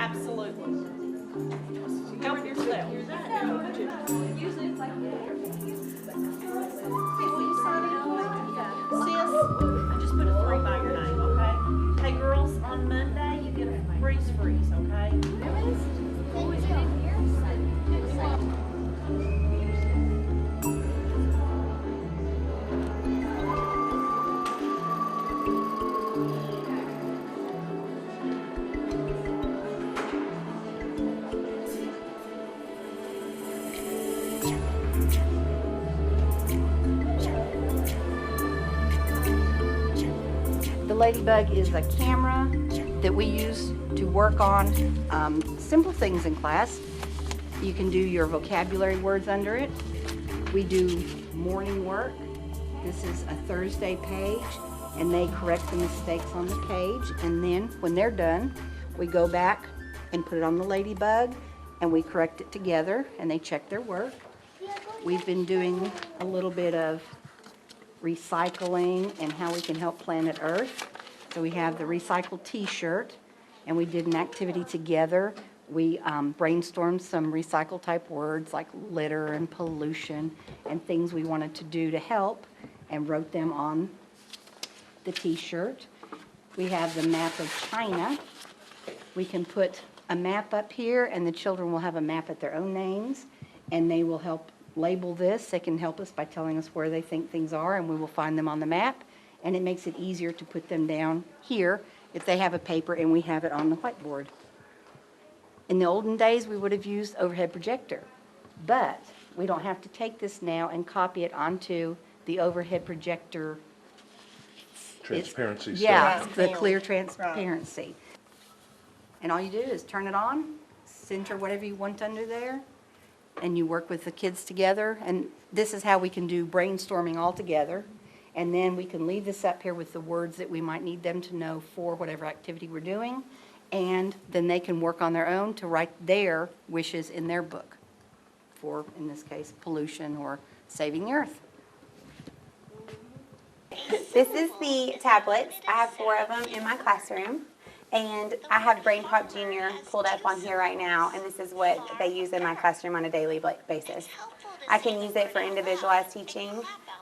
Absolutely. Help yourself. Usually it's like Sis, I just put a 3 by your name, okay? Hey girls, on Monday you get a freeze, okay? The Ladybug is a camera that we use to work on simple things in class. You can do your vocabulary words under it. We do morning work. This is a Thursday page, and they correct the mistakes on the page. And then when they're done, we go back and put it on the Ladybug, and we correct it together, and they check their work. We've been doing a little bit of recycling and how we can help planet Earth. So we have the recycled t-shirt, and we did an activity together. We brainstormed some recycle type words like litter and pollution and things we wanted to do to help, and wrote them on the t-shirt. We have the map of China. We can put a map up here, and the children will have a map at their own names, and they will help label this. They can help us by telling us where they think things are, and we will find them on the map, and it makes it easier to put them down here if they have a paper and we have it on the whiteboard. In the olden days, we would have used overhead projector, but we don't have to take this now and copy it onto the overhead projector. Transparency Yeah, stuff. the clear transparency. And all you do is turn it on, center whatever you want under there, and you work with the kids together. And this is how we can do brainstorming all together. And then we can leave this up here with the words that we might need them to know for whatever activity we're doing. And then they can work on their own to write their wishes in their book for, in this case, pollution or saving the earth. This is the tablets. I have 4 of them in my classroom. And I have Brain Pop Junior pulled up on here right now, and this is what they use in my classroom on a daily basis. I can use it for individualized teaching,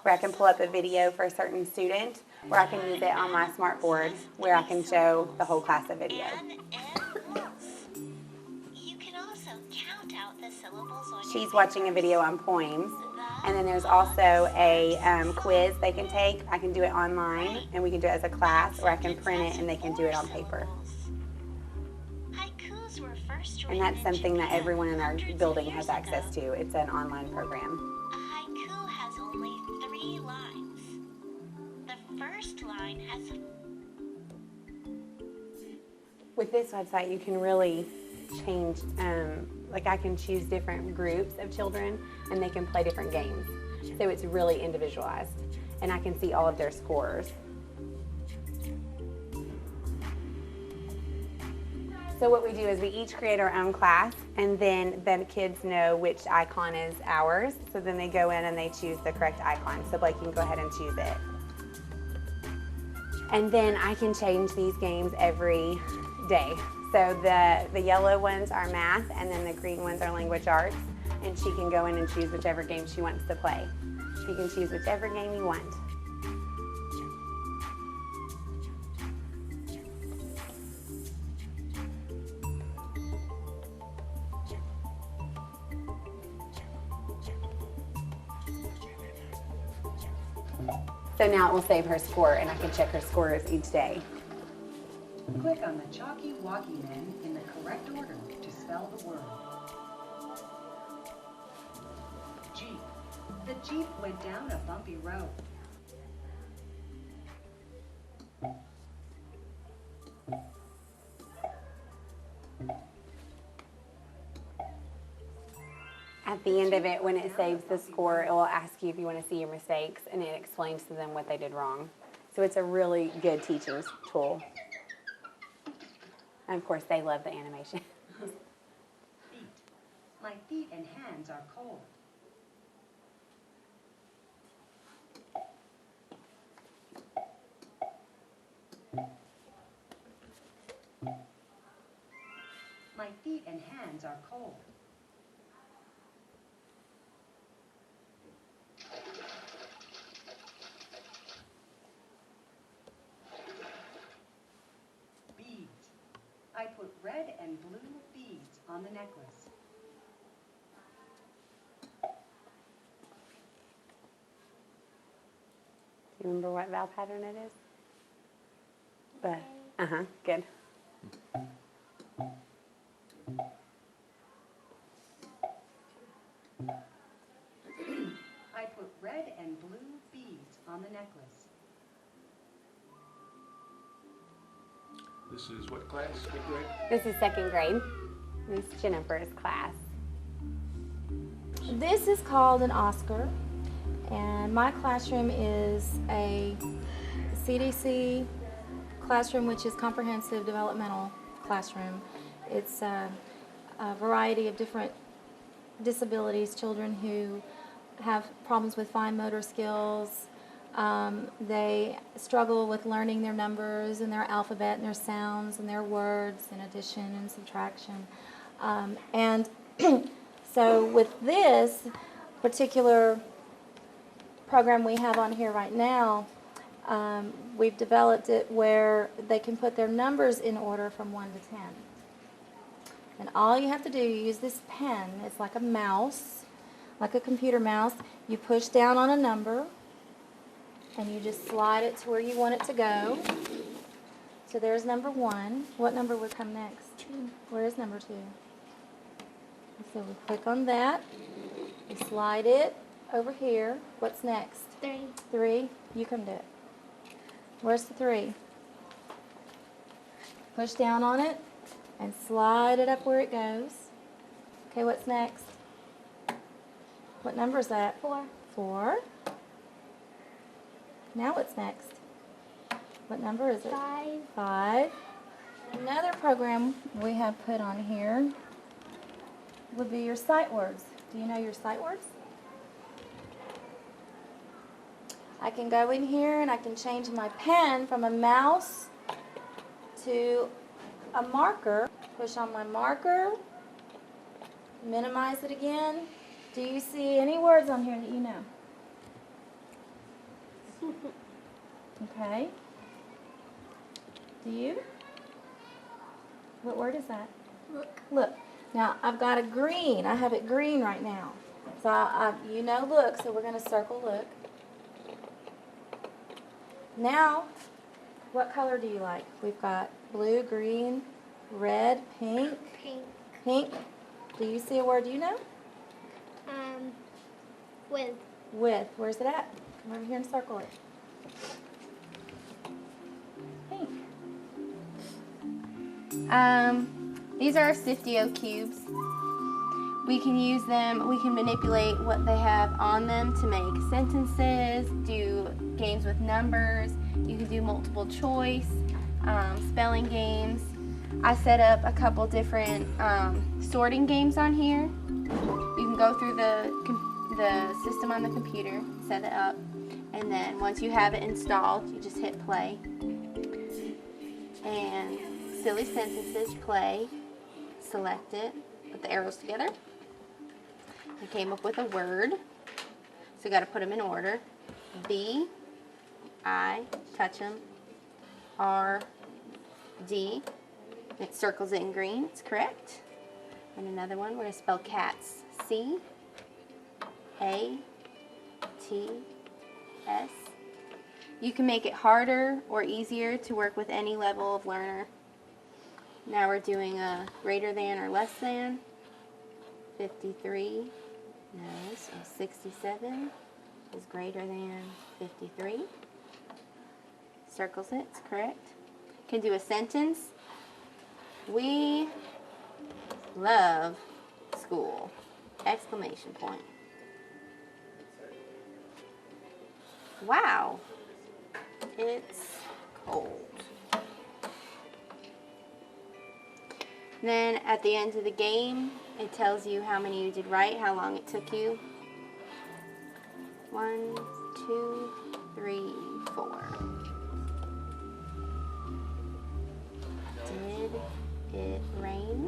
where I can pull up a video for a certain student, or I can use it on my smart board, where I can show the whole class a video. She's watching a video on poems, and then there's also a quiz they can take. I can do it online, and we can do it as a class, or I can print it and they can do it on paper. And that's something that everyone in our building has access to. It's an online program. A haiku has only 3 lines. The first line has... With this website, you can really change, like I can choose different groups of children and they can play different games. So it's really individualized, and I can see all of their scores. So what we do is we each create our own class, and then the kids know which icon is ours. So then they go in and they choose the correct icon. So Blake, you can go ahead and choose it. And then I can change these games every day. So the yellow ones are math, and then the green ones are language arts. And she can go in and choose whichever game she wants to play. You can choose whichever game you want. So now it will save her score, and I can check her scores each day. Click on the Chalky Walkie Men in the correct order to spell the word. Jeep. The Jeep went down a bumpy road. At the end of it, when it saves the score, it will ask you if you want to see your mistakes, and it explains to them what they did wrong. So it's a really good teaching tool. And of course, they love the animation. Feet. My feet and hands are cold. My My feet and hands are cold. Beads. I put red and blue beads on the necklace. Do you remember what vowel pattern it is? Good. I put red and blue beads on the necklace. This is what class? What grade? This is second grade. Miss Jennifer's class. This is called an Oscar, and my classroom is a CDC classroom, which is comprehensive developmental classroom. It's a variety of different disabilities, children who have problems with fine motor skills. They struggle with learning their numbers and their alphabet and their sounds and their words and addition and subtraction. And so with this particular program we have on here right now, we've developed it where they can put their numbers in order from 1 to 10. And all you have to do, you use this pen. It's like a mouse, like a computer mouse. You push down on a number, and you just slide it to where you want it to go. So there's number 1. What number would come next? 2. Where is number 2? So we click on that. We slide it over here. What's next? 3. 3. You come do it. Where's the 3? Push down on it and slide it up where it goes. Okay, what's next? What number is that? 4. 4. Now what's next? What number is it? 5. 5. Another program we have put on here would be your sight words. Do you know your sight words? I can go in here and I can change my pen from a mouse to a marker. Push on my marker, minimize it again. Do you see any words on here that you know? Okay. Do you? What word is that? Look. Look. Now, I've got a green. I have it green right now. So, you know look, so we're going to circle look. Now, what color do you like? We've got blue, green, red, pink. Pink. Pink. Do you see a word you know? With. With. Where's it at? Come over here and circle it. Pink. These are our Siftio cubes. We can use them, we can manipulate what they have on them to make sentences, do games with numbers, you can do multiple choice, spelling games. I set up a couple different sorting games on here. You can go through the system on the computer, set it up, and then once you have it installed, you just hit play. And silly sentences, play, select it, put the arrows together. I came up with a word, so you got to put them in order. B, I, touch them, R, D. It circles it in green, it's correct. And another one, we're going to spell cats. C, A, T, S. You can make it harder or easier to work with any level of learner. Now we're doing a greater than or less than. 53, no, so 67 is greater than 53. Circles it, it's correct. Can do a sentence. We love school, exclamation point. Wow, it's cold. Then at the end of the game, it tells you how many you did right, how long it took you. 1, 2, 3, 4. Did it rain?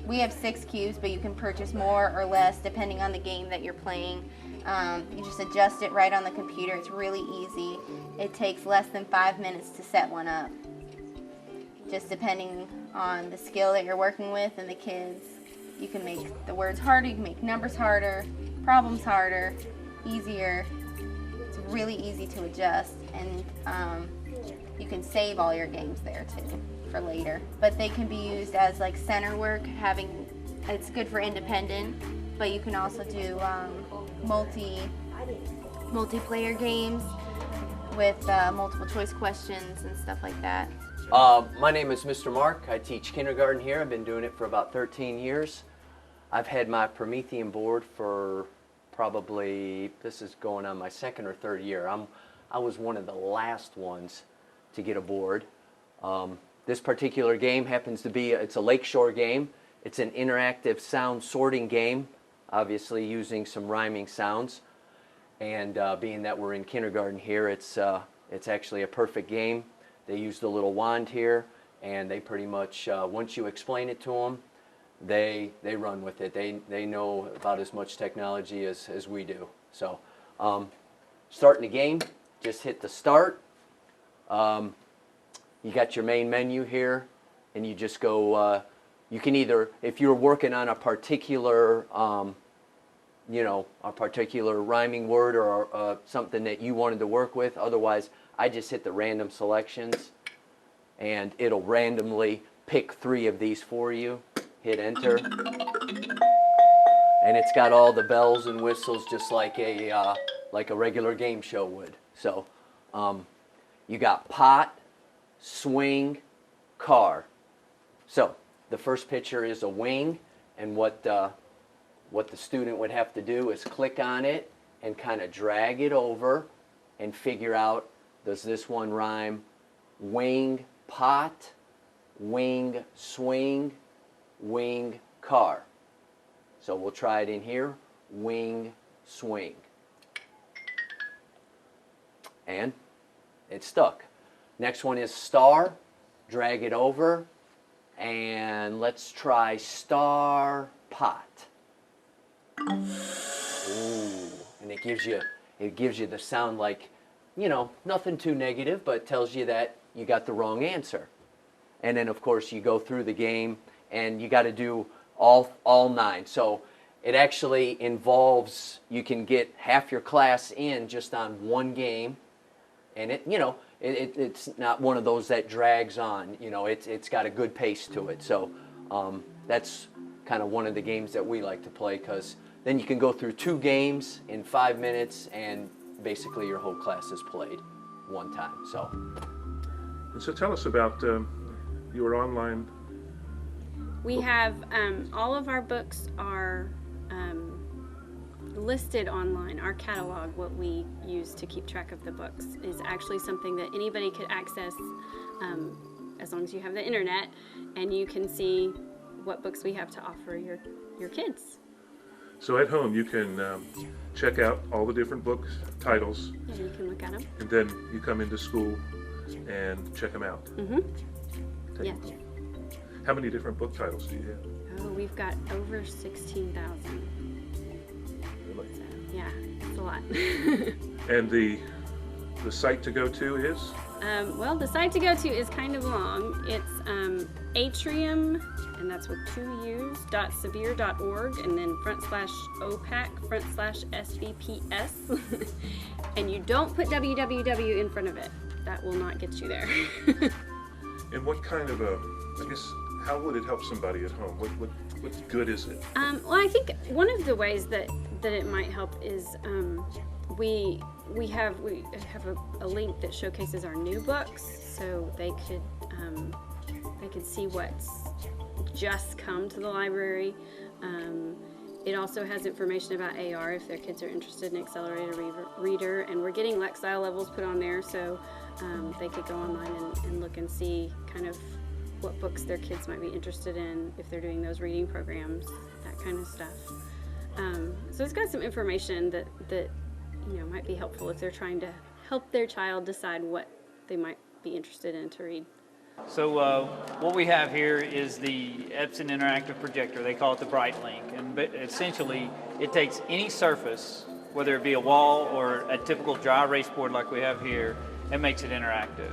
We have 6 cubes, but you can purchase more or less depending on the game that you're playing. You just adjust it right on the computer. It's really easy. It takes less than 5 minutes to set one up. Just depending on the skill that you're working with and the kids. You can make the words harder, you can make numbers harder, problems harder, easier. It's really easy to adjust, and you can save all your games there too for later. But they can be used as like center work, it's good for independent, but you can also do multiplayer games with multiple choice questions and stuff like that. My name is Mr. Mark. I teach kindergarten here. I've been doing it for about 13 years. I've had my Promethean board for probably, this is going on my 2nd or 3rd year. I was one of the last ones to get a board. This particular game happens to be, it's a lakeshore game. It's an interactive sound sorting game, obviously using some rhyming sounds. And being that we're in kindergarten here, it's actually a perfect game. They use the little wand here, and they pretty much, once you explain it to them, they run with it. They know about as much technology as we do. So starting the game, just hit the start. You got your main menu here, and you just go, you can either, if you're working on a particular, a particular rhyming word or something that you wanted to work with, otherwise I just hit the random selections, and it'll randomly pick 3 of these for you. Hit enter, and it's got all the bells and whistles just like a regular game show would. So you got pot, swing, car. So the first picture is a wing, and what the student would have to do is click on it and kind of drag it over and figure out, does this one rhyme wing, pot, wing, swing, wing, car? So we'll try it in here, wing, swing. And it's stuck. Next one is star, drag it over, and let's try star, pot. Ooh, and it gives you the sound like, nothing too negative, but tells you that you got the wrong answer. And then of course you go through the game, and you got to do all 9. So it actually involves, you can get half your class in just on one game, and it's not one of those that drags on. It's got a good pace to it. So that's kind of one of the games that we like to play, because then you can go through 2 games in 5 minutes, and basically your whole class is played one time. So tell us about your online. We have all of our books are listed online. Our catalog, what we use to keep track of the books, is actually something that anybody could access as long as you have the internet, and you can see what books we have to offer your kids. So at home you can check out all the different books, titles. Yeah, you can look at them. And then you come into school and check them out. Mm-hmm. Yeah. How many different book titles do you have? Oh, we've got over 16,000. Really? So, yeah, it's a lot. And the site to go to is? Well, the site to go to is kind of long. It's atrium, and that's with 2 U's, .sevier.org, and then /OPAC /SVPS. And you don't put www in front of it. That will not get you there. And what kind of how would it help somebody at home? What good is it? Well, I think one of the ways that it might help is we have a link that showcases our new books, so they could see what's just come to the library. It also has information about AR if their kids are interested in Accelerated Reader, and we're getting Lexile levels put on there, so they could go online and look and see kind of what books their kids might be interested in if they're doing those reading programs, that kind of stuff. So it's got some information that might be helpful if they're trying to help their child decide what they might be interested in to read. So what we have here is the Epson interactive projector. They call it the BrightLink, and essentially it takes any surface, whether it be a wall or a typical dry erase board like we have here, and makes it interactive.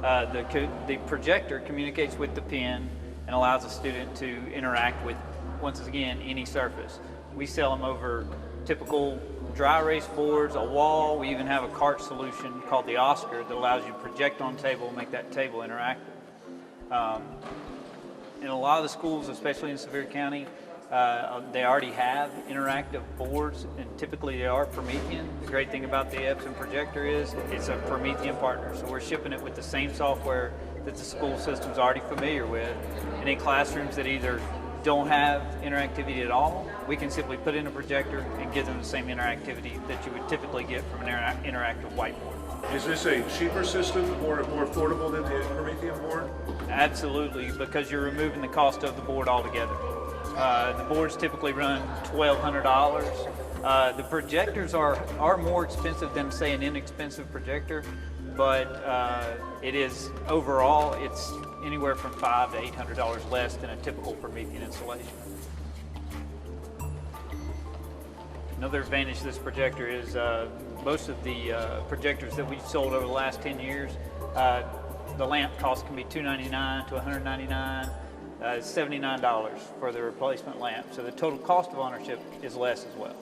The projector communicates with the pen and allows a student to interact with, once again, any surface. We sell them over typical dry erase boards, a wall. We even have a cart solution called the Oscar that allows you to project on table and make that table interactive. In a lot of the schools, especially in Sevier County, they already have interactive boards, and typically they are Promethean. The great thing about the Epson projector is it's a Promethean partner, so we're shipping it with the same software that the school system's already familiar with. And in classrooms that either don't have interactivity at all, we can simply put in a projector and give them the same interactivity that you would typically get from an interactive whiteboard. Is this a cheaper system, more affordable than the Promethean board? Absolutely, because you're removing the cost of the board altogether. The boards typically run $1,200. The projectors are more expensive than, say, an inexpensive projector, but it is overall, it's anywhere from $500 to $800 less than a typical Promethean installation. Another advantage of this projector is most of the projectors that we've sold over the last 10 years, the lamp cost can be $299 to $199, $79 for the replacement lamp. So the total cost of ownership is less as well.